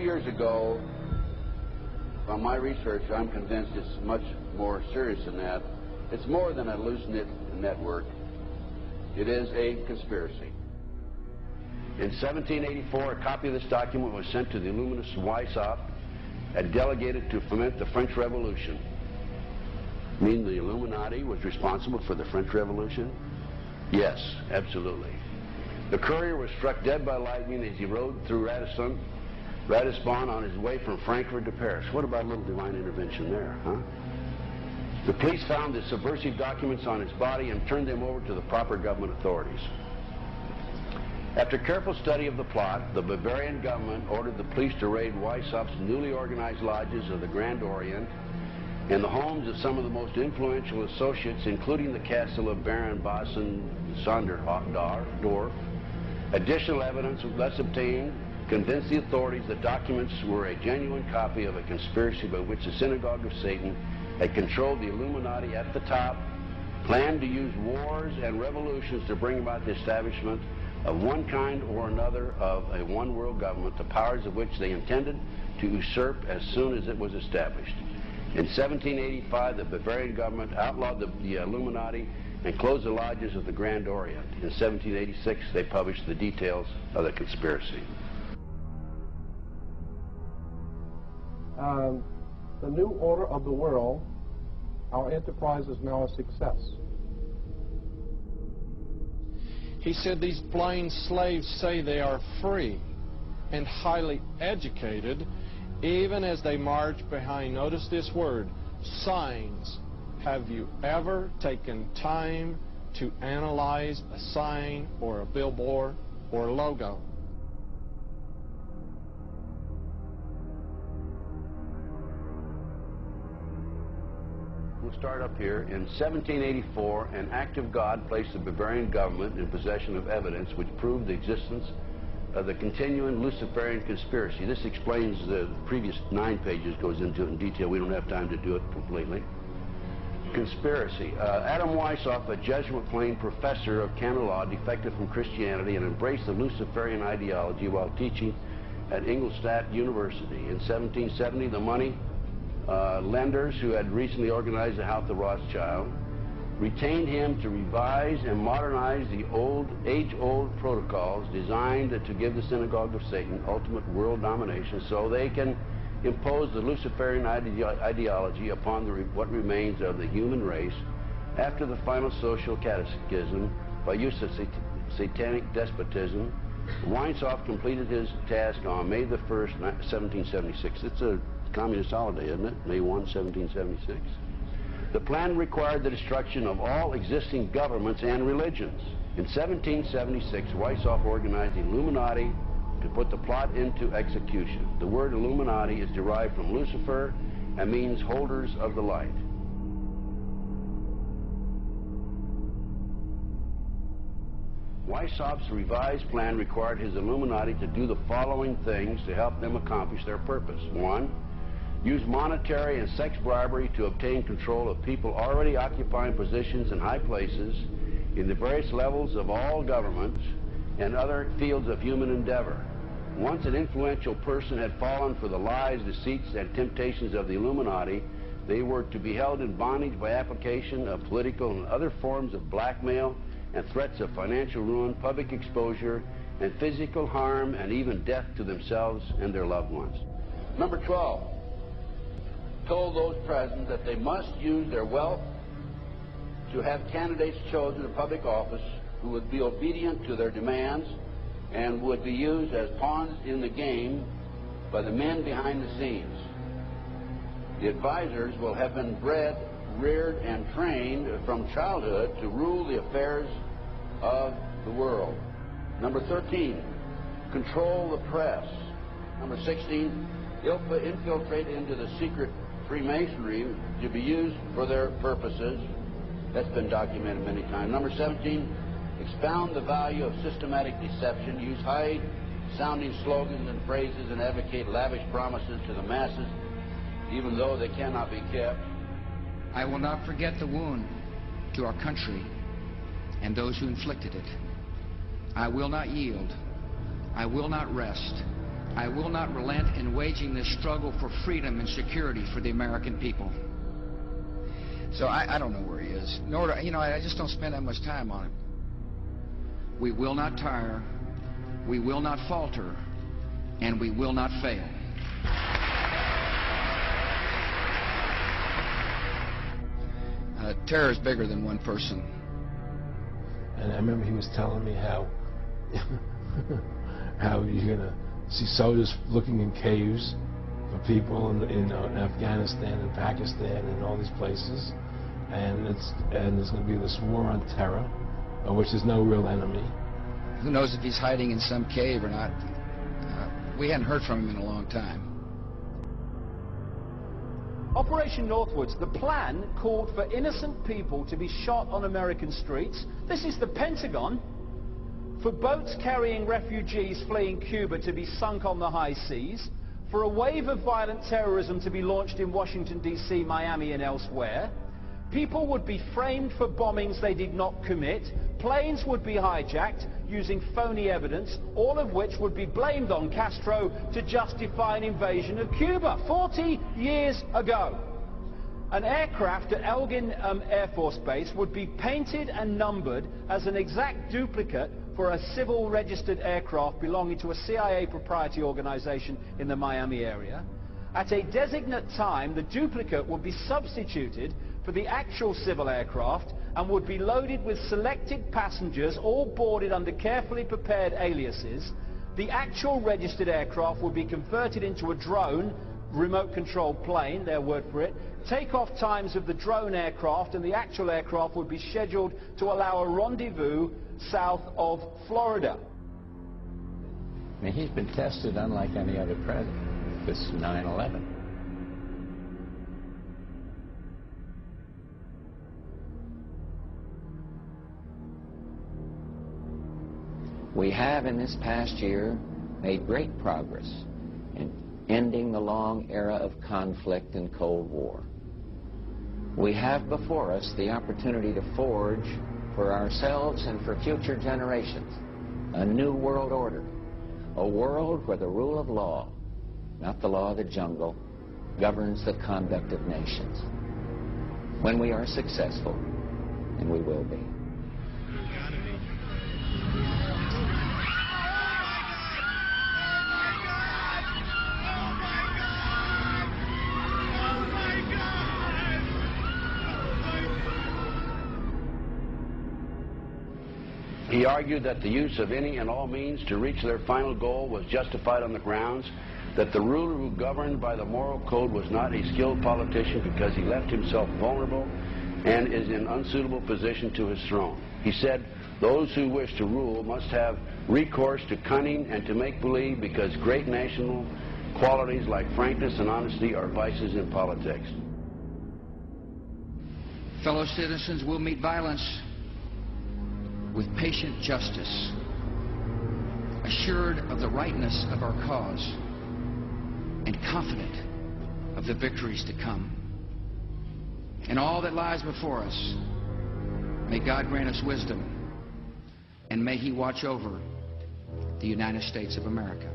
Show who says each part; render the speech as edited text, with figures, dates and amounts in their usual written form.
Speaker 1: years ago, from my research, I'm convinced it's much more serious than that. It's more than a loose-knit network. It is a conspiracy. In 1784, a copy of this document was sent to the Illuminist Weishaupt and delegated to foment the French Revolution. Mean the Illuminati was responsible for the French Revolution? Yes, absolutely. The courier was struck dead by lightning as he rode through Ratisbon on his way from Frankfurt to Paris. What about a little divine intervention there, huh? The police found the subversive documents on his body and turned them over to the proper government authorities. After careful study of the plot, the Bavarian government ordered the police to raid Weishaupt's newly organized lodges of the Grand Orient and the homes of some of the most influential associates, including the castle of Baron Sonderdorf. Additional evidence was thus obtained, convinced the authorities that documents were a genuine copy of a conspiracy by which the Synagogue of Satan had controlled the Illuminati at the top, planned to use wars and revolutions to bring about the establishment of one kind or another of a one-world government, the powers of which they intended to usurp as soon as it was established. In 1785, the Bavarian government outlawed the Illuminati and closed the lodges of the Grand Orient. In 1786, they published the details of the conspiracy.
Speaker 2: The new order of the world, our enterprise is now a success.
Speaker 3: He said these blind slaves say they are free and highly educated, even as they march behind, notice this word, signs. Have you ever taken time to analyze a sign or a billboard or a logo?
Speaker 1: We'll start up here. In 1784, an act of God placed the Bavarian government in possession of evidence which proved the existence of the continuing Luciferian conspiracy. This explains the previous 9 pages, goes into it in detail. We don't have time to do it completely. Conspiracy. Adam Weishaupt, a Jesuit-trained professor of canon law, defected from Christianity and embraced the Luciferian ideology while teaching at Ingolstadt University. In 1770, the money lenders who had recently organized the House of Rothschild retained him to revise and modernize the age-old protocols designed to give the Synagogue of Satan ultimate world domination so they can impose the Luciferian ideology upon what remains of the human race after the final social cataclysm by use of satanic despotism. Weishaupt completed his task on May the 1st, 1776. It's a communist holiday, isn't it? May 1, 1776. The plan required the destruction of all existing governments and religions. In 1776, Weishaupt organized the Illuminati to put the plot into execution. The word Illuminati is derived from Lucifer and means holders of the light. Weishaupt's revised plan required his Illuminati to do the following things to help them accomplish their purpose. 1. Use monetary and sex bribery to obtain control of people already occupying positions in high places in the various levels of all governments and other fields of human endeavor. Once an influential person had fallen for the lies, deceits, and temptations of the Illuminati, they were to be held in bondage by application of political and other forms of blackmail and threats of financial ruin, public exposure, and physical harm, and even death to themselves and their loved ones. Number 12. Told those present that they must use their wealth to have candidates chosen to public office who would be obedient to their demands and would be used as pawns in the game by the men behind the scenes. The advisors will have been bred, reared, and trained from childhood to rule the affairs of the world. Number 13, control the press. Number 16, infiltrate into the secret Freemasonry to be used for their purposes. That's been documented many times. Number 17, expound the value of systematic deception, use high-sounding slogans and phrases, and advocate lavish promises to the masses, even though they cannot be kept.
Speaker 4: I will not forget the wound to our country and those who inflicted it. I will not yield. I will not rest I will not relent in waging this struggle for freedom and security for the American people. So I don't know where he is. Nor do, I just don't spend that much time on it. We will not tire, we will not falter, and we will not fail. Terror is bigger than one person.
Speaker 5: And I remember he was telling me how you're gonna see soldiers looking in caves for people in Afghanistan and Pakistan and all these places, and there's gonna be this war on terror, of which there's no real enemy.
Speaker 4: Who knows if he's hiding in some cave or not? We hadn't heard from him in a long time.
Speaker 6: Operation Northwoods, the plan called for innocent people to be shot on American streets. This is the Pentagon. For boats carrying refugees fleeing Cuba to be sunk on the high seas. For a wave of violent terrorism to be launched in Washington, D.C., Miami, and elsewhere. People would be framed for bombings they did not commit. Planes would be hijacked using phony evidence, all of which would be blamed on Castro to justify an invasion of Cuba 40 years ago. An aircraft at Elgin Air Force Base would be painted and numbered as an exact duplicate for a civil registered aircraft belonging to a CIA proprietary organization in the Miami area. At a designate time, the duplicate would be substituted for the actual civil aircraft and would be loaded with selected passengers, all boarded under carefully prepared aliases. The actual registered aircraft would be converted into a drone, remote-controlled plane, their word for it. Takeoff times of the drone aircraft and the actual aircraft would be scheduled to allow a rendezvous south of Florida.
Speaker 7: I mean, he's been tested unlike any other president. This 9/11.
Speaker 8: We have in this past year made great progress in ending the long era of conflict and Cold War. We have before us the opportunity to forge for ourselves and for future generations a new world order, a world where the rule of law, not the law of the jungle, governs the conduct of nations. When we are successful, and we will be.
Speaker 1: He argued that the use of any and all means to reach their final goal was justified on the grounds that the ruler who governed by the moral code was not a skilled politician because he left himself vulnerable and is in unsuitable position to his throne. He said those who wish to rule must have recourse to cunning and to make-believe because great national qualities like frankness and honesty are vices in politics.
Speaker 4: Fellow citizens will meet violence with patient justice, assured of the rightness of our cause, and confident of the victories to come. In all that lies before us, may God grant us wisdom, and may He watch over the United States of America.